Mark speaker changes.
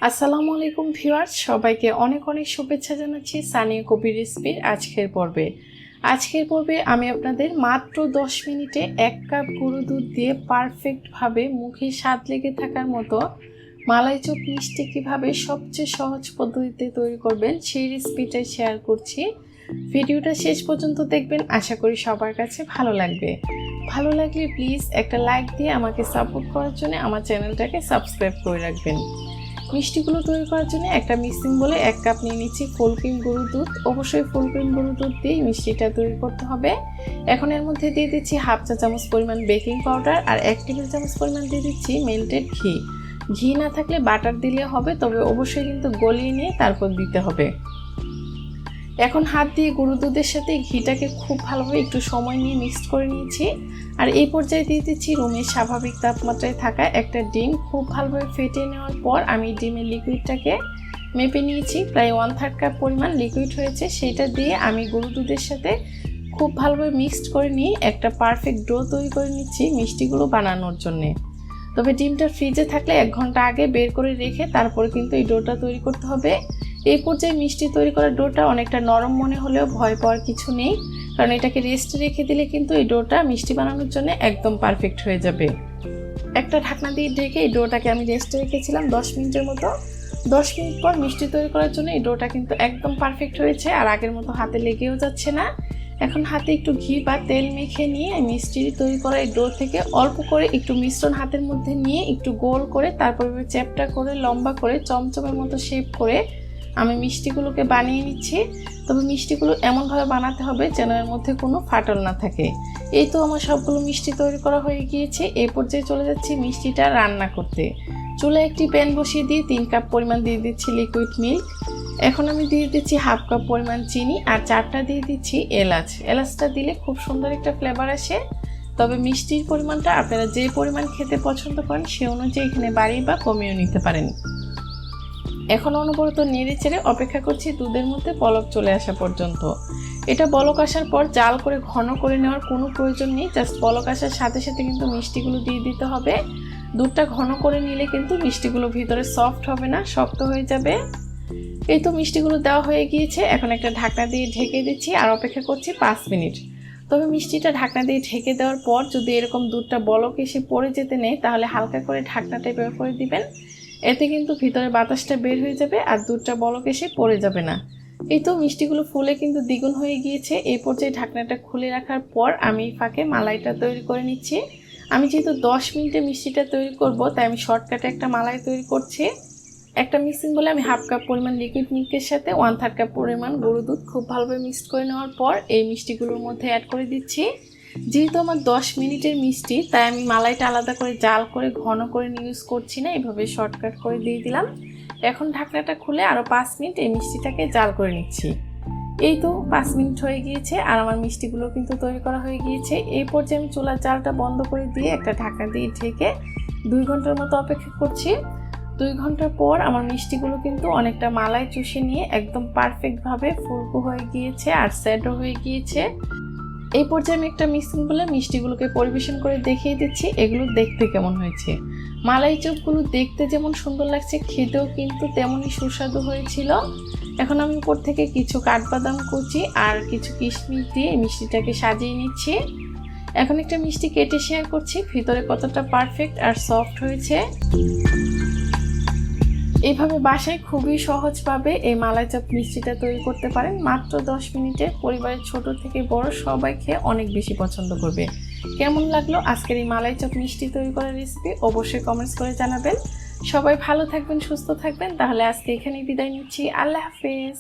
Speaker 1: আসসালামু আলাইকুম ভিউয়ার্স, সবাইকে অনেক অনেক শুভেচ্ছা জানাচ্ছি সানিয়া কবির রেসিপির আজকের পর্বে আমি আপনাদের মাত্র 10 মিনিটে 1 কাপ গুঁড়ো দুধ দিয়ে পারফেক্টভাবে মুখে স্বাদ লেগে থাকার মতো মালাই চপ মিষ্টি কীভাবে সবচেয়ে সহজ পদ্ধতিতে তৈরি করবেন সেই রেসিপিটাই শেয়ার করছি। ভিডিওটা শেষ পর্যন্ত দেখবেন, আশা করি সবার কাছে ভালো লাগবে। ভালো লাগলে প্লিজ একটা লাইক দিয়ে আমাকে সাপোর্ট করার জন্য আমার চ্যানেলটাকে সাবস্ক্রাইব করে রাখবেন। মিষ্টিগুলো তৈরি করার জন্য একটা মিক্সিং বলে 1 কাপ নিয়ে নিচ্ছি ফুল ক্রিম গরুর দুধ। অবশ্যই ফুল ক্রিম গরুর দুধ দিয়ে মিষ্টিটা তৈরি করতে হবে। এখন এর মধ্যে দিয়ে দিচ্ছি হাফ চা চামচ পরিমাণ বেকিং পাউডার আর 1 টেবিল চামচ পরিমাণ দিয়ে দিচ্ছি মেল্টেড ঘি। ঘি না থাকলে বাটার দিলে হবে, তবে অবশ্যই কিন্তু গলিয়ে নিয়ে তারপর দিতে হবে। এখন হাত দিয়ে গরু দুধের সাথে ঘিটাকে খুব ভালোভাবে একটু সময় নিয়ে মিক্সড করে নিয়েছি। আর এই পর্যায়ে দিয়ে দিচ্ছি রুমের স্বাভাবিক তাপমাত্রায় থাকা একটা ডিম। খুব ভালোভাবে ফেটে নেওয়ার পর আমি ডিমের লিকুইডটাকে মেপে নিয়েছি, প্রায় 1/3 কাপ পরিমাণ লিকুইড হয়েছে। সেটা দিয়ে আমি গরু দুধের সাথে খুব ভালোভাবে মিক্সড করে নিয়ে একটা পারফেক্ট ডো তৈরি করে নিচ্ছি মিষ্টিগুলো বানানোর জন্যে। তবে ডিমটা ফ্রিজে থাকলে 1 ঘন্টা আগে বের করে রেখে তারপরে কিন্তু এই ডোটা তৈরি করতে হবে। এই পর্যায়ে মিষ্টি তৈরি করার ডোটা অনেকটা নরম মনে হলেও ভয় পাওয়ার কিছু নেই, কারণ এটাকে রেস্টে রেখে দিলে কিন্তু এই ডোটা মিষ্টি বানানোর জন্য একদম পারফেক্ট হয়ে যাবে। একটা ঢাকনা দিয়ে ঢেকে এই ডোটাকে আমি রেস্টে রেখেছিলাম 10 মিনিটের মতো। 10 মিনিট পর মিষ্টি তৈরি করার জন্য এই ডোটা কিন্তু একদম পারফেক্ট হয়েছে, আর আগের মতো হাতে লেগেও যাচ্ছে না। এখন হাতে একটু ঘি বা তেল মেখে নিয়ে মিষ্টি তৈরি করা এই ডো থেকে অল্প করে একটু মিশ্রণ হাতের মধ্যে নিয়ে একটু গোল করে তারপর চ্যাপটা করে লম্বা করে চমচমের মতো শেপ করে আমি মিষ্টিগুলোকে বানিয়ে নিচ্ছি। তবে মিষ্টিগুলো এমনভাবে বানাতে হবে যেন এর মধ্যে কোনো ফাটল না থাকে। এই তো আমার সবগুলো মিষ্টি তৈরি করা হয়ে গিয়েছে। এই পর্যায়ে চলে যাচ্ছি মিষ্টিটা রান্না করতে। চুলায় একটি প্যান বসিয়ে দিয়ে 3 কাপ পরিমাণ দিয়ে দিচ্ছি লিকুইড মিল্ক। এখন আমি দিয়ে দিচ্ছি হাফ কাপ পরিমাণ চিনি আর 4টা দিয়ে দিচ্ছি এলাচ। এলাচটা দিলে খুব সুন্দর একটা ফ্লেভার আসে। তবে মিষ্টির পরিমাণটা আপনারা যে পরিমাণ খেতে পছন্দ করেন সে অনুযায়ী এখানে বাড়িয়ে বা কমিয়ে নিতে পারেন। এখন অনবরত নেড়ে চেড়ে অপেক্ষা করছি দুধের মধ্যে বলক চলে আসা পর্যন্ত। এটা বলক আসার পর জাল করে ঘন করে নেওয়ার কোনো প্রয়োজন নেই, জাস্ট বলক আসার সাথে সাথে কিন্তু মিষ্টিগুলো দিয়ে দিতে হবে। দুধটা ঘন করে নিলে কিন্তু মিষ্টিগুলো ভিতরে সফট হবে না, শক্ত হয়ে যাবে। এই তো মিষ্টিগুলো দেওয়া হয়ে গিয়েছে। এখন একটা ঢাকনা দিয়ে ঢেকে দিচ্ছি আর অপেক্ষা করছি 5 মিনিট। তবে মিষ্টিটা ঢাকনা দিয়ে ঢেকে দেওয়ার পর যদি এরকম দুধটা বলক এসে পড়ে যেতে নেই, তাহলে হালকা করে ঢাকনাটা বের করে দিবেন। এতে কিন্তু ভিতরে বাতাসটা বের হয়ে যাবে আর দুধটা বলক এসে পড়ে যাবে না। এই তো মিষ্টিগুলো ফুলে কিন্তু দ্বিগুণ হয়ে গিয়েছে। এই পর্যায়ে ঢাকনাটা খুলে রাখার পর আমি ফাঁকে মালাইটা তৈরি করে নিচ্ছি। আমি যেহেতু 10 মিনিটে মিষ্টিটা তৈরি করব, তাই আমি শর্টকাটে একটা মালাই তৈরি করছি। একটা মিক্সিং বলে আমি হাফ কাপ পরিমাণ লিকুইড মিল্কের সাথে 1/3 কাপ পরিমাণ গরু দুধ খুব ভালোভাবে মিক্সড করে নেওয়ার পর এই মিষ্টিগুলোর মধ্যে অ্যাড করে দিচ্ছি। যেহেতু আমার 10 মিনিটের মিষ্টি, তাই আমি মালাইটা আলাদা করে জাল করে ঘন করে ইউজ করছি না, এভাবে শর্টকাট করে দিয়ে দিলাম। এখন ঢাকনাটা খুলে আরও 5 মিনিট এই মিষ্টিটাকে জাল করে নিচ্ছি। এই তো 5 মিনিট হয়ে গিয়েছে আর আমার মিষ্টিগুলো কিন্তু তৈরি করা হয়ে গিয়েছে। এই পর্যায়ে আমি চুলার জালটা বন্ধ করে দিয়ে একটা ঢাকনা দিয়ে ঢেকে 2 ঘন্টার মতো অপেক্ষা করছি। 2 ঘন্টা পর আমার মিষ্টিগুলো কিন্তু অনেকটা মালাই চুষে নিয়ে একদম পারফেক্টভাবে ফুলকো হয়ে গিয়েছে আর সেটও হয়ে গিয়েছে। এই পর্যায়ে আমি একটা মিক্সিং বলে মিষ্টিগুলোকে পরিবেশন করে দেখিয়ে দিচ্ছি এগুলো দেখতে কেমন হয়েছে। মালাই চপগুলো দেখতে যেমন সুন্দর লাগছে, খেতেও কিন্তু তেমনই সুস্বাদু হয়েছিল। এখন আমি উপর থেকে কিছু কাঠবাদাম কুচি আর কিছু কিশমিশ দিয়ে মিষ্টিটাকে সাজিয়ে নিচ্ছি। এখন একটা মিষ্টি কেটে শেয়ার করছি ভিতরে কতটা পারফেক্ট আর সফট হয়েছে। এইভাবে বাসায় খুবই সহজভাবে এই মালাই চপ মিষ্টিটা তৈরি করতে পারেন মাত্র 10 মিনিটে। পরিবারের ছোট থেকে বড় সবাই খেয়ে অনেক বেশি পছন্দ করবে। কেমন লাগলো আজকের এই মালাই চপ মিষ্টি তৈরি করার রেসিপি অবশ্যই কমেন্টস করে জানাবেন। সবাই ভালো থাকবেন, সুস্থ থাকবেন। তাহলে আজকে এখানেই বিদায় নিচ্ছি। আল্লাহ হাফেজ।